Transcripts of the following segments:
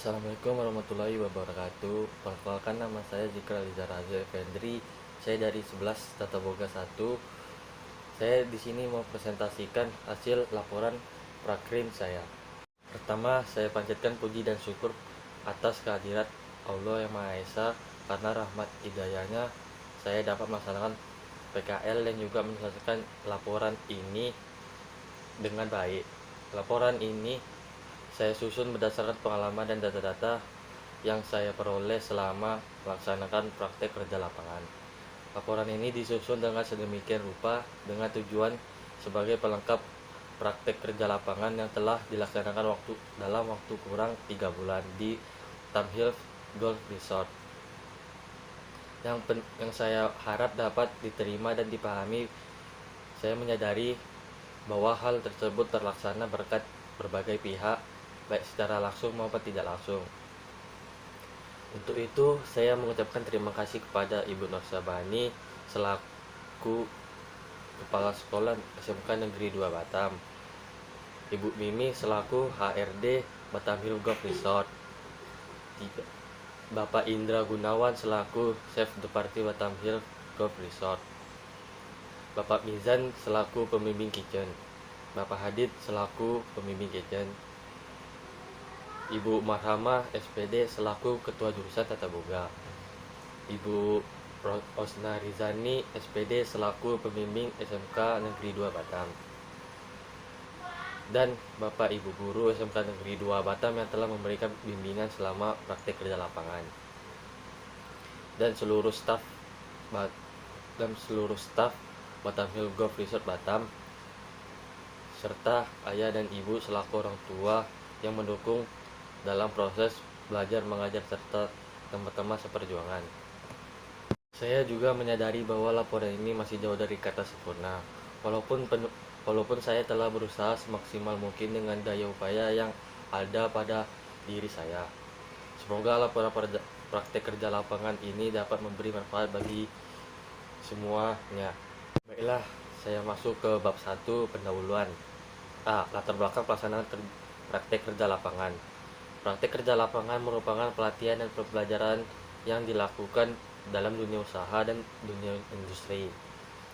Assalamualaikum warahmatullahi wabarakatuh. Perkenalkan, nama saya Zikra Liza Raza Effendri. Saya dari 11 Tata Boga 1. Saya di sini mau presentasikan hasil laporan prakrim saya. Pertama, saya panjatkan puji dan syukur atas kehadirat Allah yang Maha Esa, karena rahmat hidayahnya saya dapat melaksanakan PKL dan juga menyelesaikan laporan ini dengan baik. Laporan ini saya susun berdasarkan pengalaman dan data-data yang saya peroleh selama melaksanakan praktek kerja lapangan. Laporan ini disusun dengan sedemikian rupa dengan tujuan sebagai pelengkap praktek kerja lapangan yang telah dilaksanakan dalam waktu kurang 3 bulan di Tamhill Golf Resort. Yang saya harap dapat diterima dan dipahami. Saya menyadari bahwa hal tersebut terlaksana berkat berbagai pihak, baik secara langsung maupun tidak langsung. Untuk itu, saya mengucapkan terima kasih kepada Ibu Nur Sabani selaku Kepala Sekolah SMK Negeri 2 Batam, Ibu Mimi selaku HRD Batam Hill Golf Resort, Bapak Indra Gunawan selaku Chef de Party Batam Hill Golf Resort, Bapak Mizan selaku pembimbing kitchen, Bapak Hadid selaku pembimbing kitchen, Ibu Marhamah SPD selaku Ketua Jurusan Tata Boga, Ibu Osna Rizani SPD selaku pembimbing SMK Negeri 2 Batam, dan Bapak Ibu Guru SMK Negeri 2 Batam yang telah memberikan bimbingan selama praktek kerja lapangan, dan seluruh staf Batam Hill Golf Resort Batam, serta ayah dan ibu selaku orang tua yang mendukung dalam proses belajar mengajar serta teman-teman seperjuangan. Saya juga menyadari bahwa laporan ini masih jauh dari kata sempurna. Walaupun saya telah berusaha semaksimal mungkin dengan daya upaya yang ada pada diri saya. Semoga laporan praktek kerja lapangan ini dapat memberi manfaat bagi semuanya. Baiklah, saya masuk ke bab 1, pendahuluan. Latar belakang pelaksanaan praktek kerja lapangan. Praktek kerja lapangan merupakan pelatihan dan pembelajaran yang dilakukan dalam dunia usaha dan dunia industri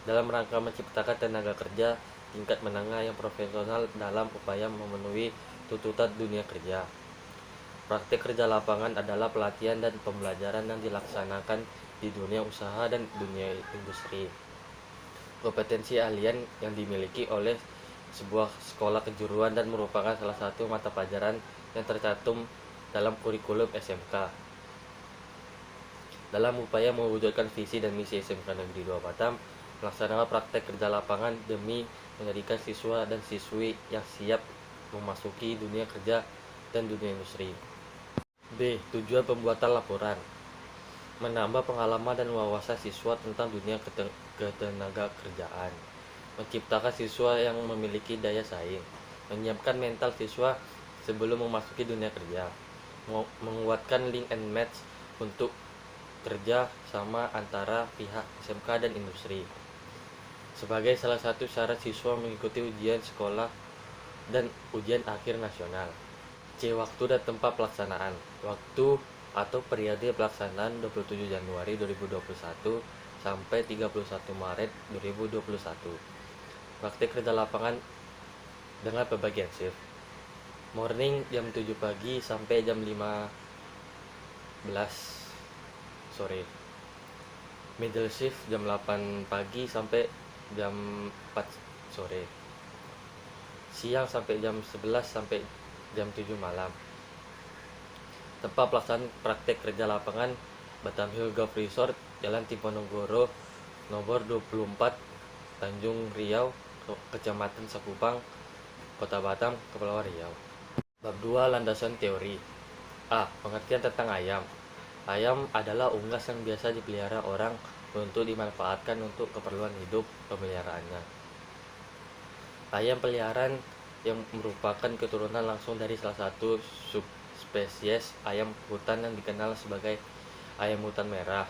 dalam rangka menciptakan tenaga kerja tingkat menengah yang profesional dalam upaya memenuhi tuntutan dunia kerja. Praktek kerja lapangan adalah pelatihan dan pembelajaran yang dilaksanakan di dunia usaha dan dunia industri. Kompetensi ahlian yang dimiliki oleh sebuah sekolah kejuruan dan merupakan salah satu mata pelajaran yang tercantum dalam kurikulum SMK. Dalam upaya mewujudkan visi dan misi SMK Negeri 2 Batam, melaksanakan praktek kerja lapangan demi menjadikan siswa dan siswi yang siap memasuki dunia kerja dan dunia industri. B. Tujuan pembuatan laporan: menambah pengalaman dan wawasan siswa tentang dunia ketenaga kerjaan, menciptakan siswa yang memiliki daya saing, menyiapkan mental siswa sebelum memasuki dunia kerja, menguatkan link and match untuk kerja sama antara pihak SMK dan industri sebagai salah satu syarat siswa mengikuti ujian sekolah dan ujian akhir nasional. C. Waktu dan tempat pelaksanaan. Waktu atau periode pelaksanaan 27 Januari 2021 sampai 31 Maret 2021. Praktek kerja lapangan dengan pembagian shift. Morning jam 7 pagi sampai jam 15 sore. Middle shift jam 8 pagi sampai jam 4 sore. Siang sampai jam 11 sampai jam 7 malam. Tempat pelaksanaan praktek kerja lapangan Batam Hill Golf Resort, Jalan Diponegoro, nomor 24, Tanjung Riau, Kecamatan Sakupang, Kota Batam, Kepulauan Riau. Bab 2, landasan teori. Pengertian tentang ayam. Ayam adalah unggas yang biasa dipelihara orang untuk dimanfaatkan untuk keperluan hidup pemeliharaannya. Ayam peliharaan yang merupakan keturunan langsung dari salah satu subspesies ayam hutan yang dikenal sebagai ayam hutan merah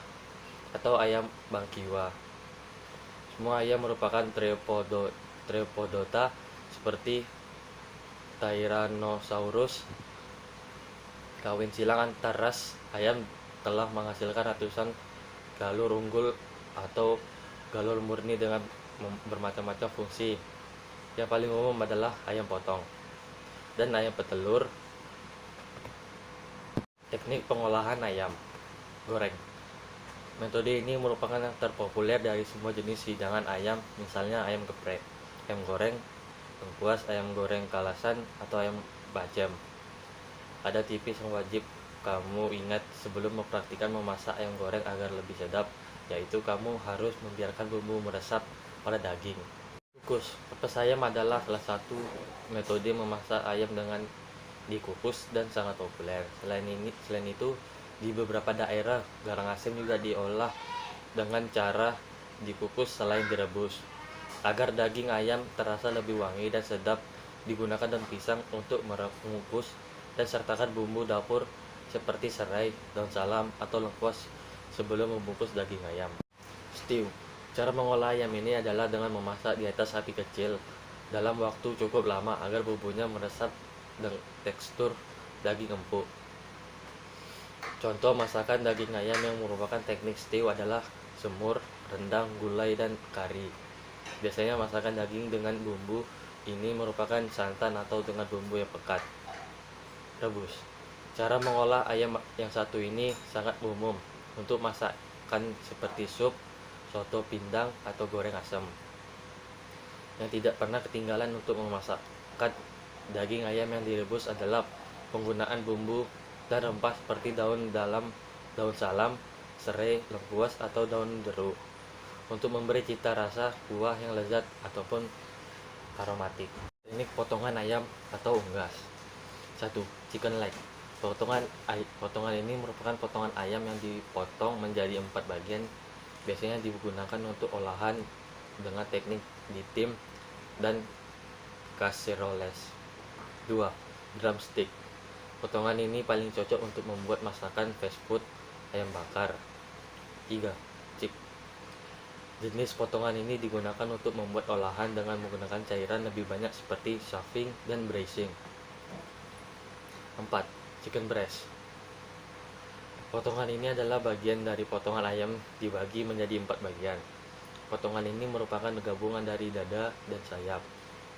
atau ayam bangkiwa. Semua ayam merupakan Theropodota seperti Tyrannosaurus, Kawin silang antar ras ayam telah menghasilkan ratusan galur unggul atau galur murni dengan bermacam-macam fungsi. Yang paling umum adalah ayam potong dan ayam petelur. Teknik pengolahan ayam goreng. Metode ini merupakan yang terpopuler dari semua jenis hidangan ayam, misalnya ayam geprek, ayam goreng, lengkuas, ayam goreng kalasan, atau ayam bacem. Ada tipis yang wajib kamu ingat sebelum mempraktikkan memasak ayam goreng agar lebih sedap, yaitu kamu harus membiarkan bumbu meresap pada daging. Kukus ayam adalah salah satu metode memasak ayam dengan dikukus dan sangat populer. Selain itu, di beberapa daerah garang asem juga diolah dengan cara dikukus selain direbus. Agar daging ayam terasa lebih wangi dan sedap, digunakan daun pisang untuk mengukus dan sertakan bumbu dapur seperti serai, daun salam, atau lengkuas sebelum membungkus daging ayam. Stew. Cara mengolah ayam ini adalah dengan memasak di atas api kecil dalam waktu cukup lama agar bumbunya meresap dengan tekstur daging empuk. Contoh masakan daging ayam yang merupakan teknik stew adalah semur, rendang, gulai, dan kari. Biasanya masakan daging dengan bumbu ini merupakan santan atau dengan bumbu yang pekat. Rebus. Cara mengolah ayam yang satu ini sangat umum untuk masakan seperti sup, soto pindang, atau goreng asam. Yang tidak pernah ketinggalan untuk memasakkan daging ayam yang direbus adalah penggunaan bumbu dan rempah seperti daun salam, serai, lengkuas, atau daun jeruk untuk memberi cita rasa kuah yang lezat ataupun aromatik. Teknik potongan ayam atau unggas. 1. Chicken leg. Potongan ini merupakan potongan ayam yang dipotong menjadi 4 bagian. Biasanya digunakan untuk olahan dengan teknik ditim dan casseroles. 2. Drumstick. Potongan ini paling cocok untuk membuat masakan fast food ayam bakar. 3. Chip. Jenis potongan ini digunakan untuk membuat olahan dengan menggunakan cairan lebih banyak seperti stuffing dan braising. 4. Chicken breast. Potongan ini adalah bagian dari potongan ayam dibagi menjadi 4 bagian. Potongan ini merupakan gabungan dari dada dan sayap.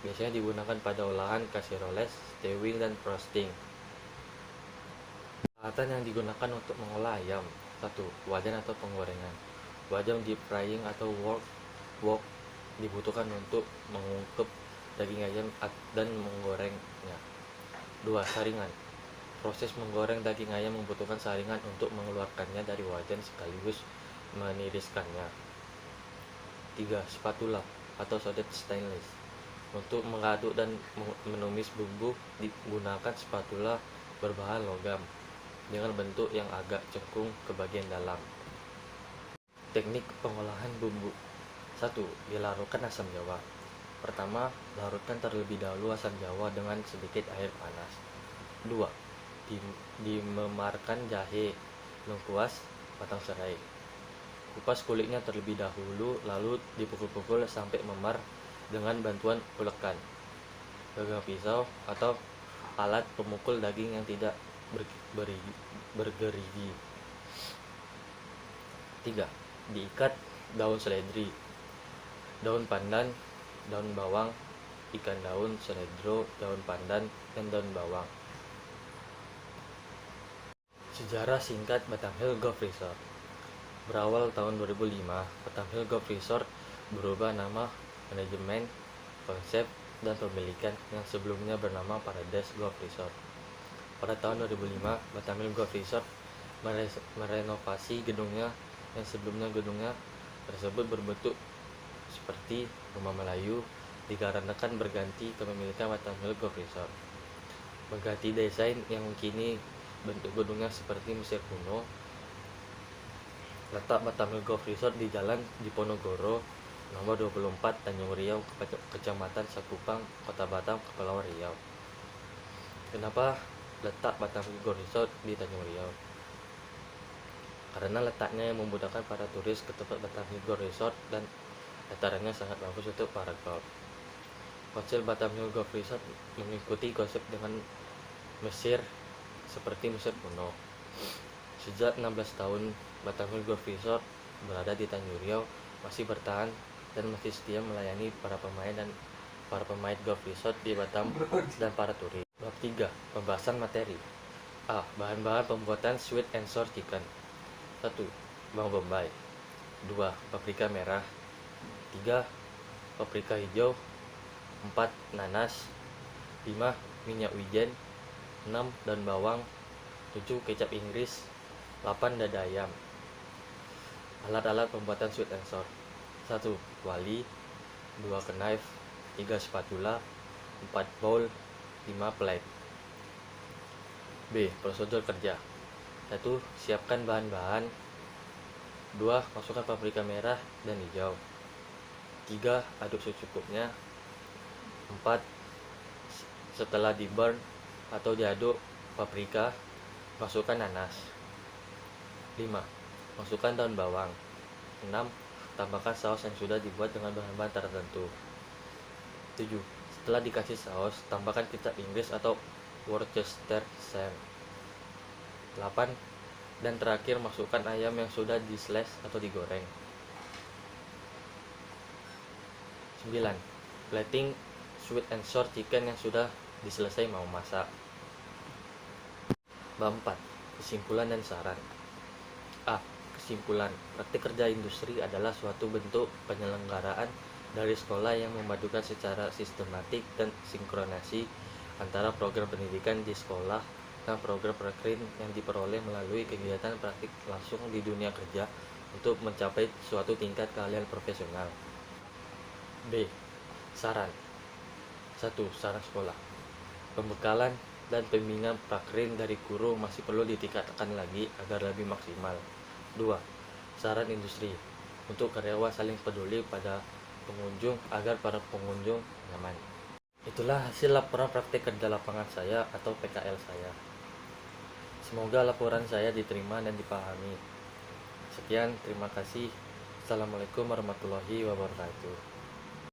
Biasanya digunakan pada olahan casseroles, stewing, dan roasting. Peralatan yang digunakan untuk mengolah ayam. 1. Wajan atau penggorengan. Wajan deep frying atau wok dibutuhkan untuk mengungkep daging ayam dan menggorengnya. 2. Saringan. Proses menggoreng daging ayam membutuhkan saringan untuk mengeluarkannya dari wajan sekaligus meniriskannya. 3. Spatula atau sodet stainless. Untuk mengaduk dan menumis bumbu digunakan spatula berbahan logam dengan bentuk yang agak cekung ke bagian dalam. Teknik pengolahan bumbu. 1. Dilarutkan asam jawa. Pertama, larutkan terlebih dahulu asam jawa dengan sedikit air panas. 2. Dimemarkan jahe, lengkuas, batang serai. Kupas kulitnya terlebih dahulu, lalu dipukul-pukul sampai memar dengan bantuan ulekan, gagang pisau, atau alat pemukul daging yang tidak bergerigi. 3. Diikat daun seledri, daun pandan, daun bawang, ikan daun, seledro, daun pandan, dan daun bawang. Sejarah singkat Batam Hill Golf Resort. Berawal tahun 2005, Batam Hill Golf Resort berubah nama, manajemen, konsep, dan pemilikan yang sebelumnya bernama Paradise Golf Resort. Pada tahun 2005, Batam Hill Golf Resort merenovasi gedungnya yang sebelumnya gedungnya tersebut berbentuk seperti rumah Melayu dikarenakan berganti kepemilikan Batam Hill Golf Resort. Mengganti desain yang kini bentuk gedungnya seperti Mesir kuno. Letak Batam Hill Golf Resort di Jalan Diponegoro nomor 24 Tanjung Riau, Kecamatan Sakupang, Kota Batam, Kepulauan Riau. Kenapa letak Batam Hill Golf Resort di Tanjung Riau? Karena letaknya yang memudahkan para turis ke tempat Batam Hill Golf Resort dan datarannya sangat bagus untuk para golf. Konsep Batam Hill Golf Resort mengikuti konsep dengan Mesir seperti Mesir kuno. Sejak 16 tahun, Batamil Golf Resort berada di Tanjung Riau masih bertahan dan masih setia melayani para pemain golf resort di Batam dan para turis. Bab 3. Pembahasan materi. A. Bahan-bahan pembuatan sweet and sour chicken. 1. Bawang bombay. 2. Paprika merah. 3. Paprika hijau. 4. Nanas. 5. Minyak wijen. 6. Daun bawang. 7. Kecap Inggris. 8. Dada ayam. Alat-alat pembuatan sweet and sour. 1. Kuali. 2. Knife. 3. Spatula. 4. bowl. 5. plate. B. Prosedur kerja. 1. Siapkan bahan-bahan. 2. Masukkan paprika merah dan hijau. 3. Aduk secukupnya. 4. Setelah di burn atau diaduk paprika, masukkan nanas. 5. Masukkan daun bawang. 6. Tambahkan saus yang sudah dibuat dengan bahan-bahan tertentu. 7. Setelah dikasih saus, tambahkan kecap Inggris atau Worcestershire. 8. Dan terakhir masukkan ayam yang sudah di slice atau digoreng. 9. Plating sweet and sour chicken yang sudah diselesai mau masak. Bab 4. Kesimpulan dan saran. A. Kesimpulan. Praktik kerja industri adalah suatu bentuk penyelenggaraan dari sekolah yang memadukan secara sistematik dan sinkronasi antara program pendidikan di sekolah dan program prakrin yang diperoleh melalui kegiatan praktik langsung di dunia kerja untuk mencapai suatu tingkat keahlian profesional. B. Saran. 1. Saran sekolah. Pembekalan dan pembinaan prakrin dari guru masih perlu ditingkatkan lagi agar lebih maksimal. 2. Saran industri. Untuk karyawan saling peduli pada pengunjung agar para pengunjung nyaman. Itulah hasil laporan praktik kerja lapangan saya atau PKL saya. Semoga laporan saya diterima dan dipahami. Sekian, terima kasih. Assalamualaikum warahmatullahi wabarakatuh.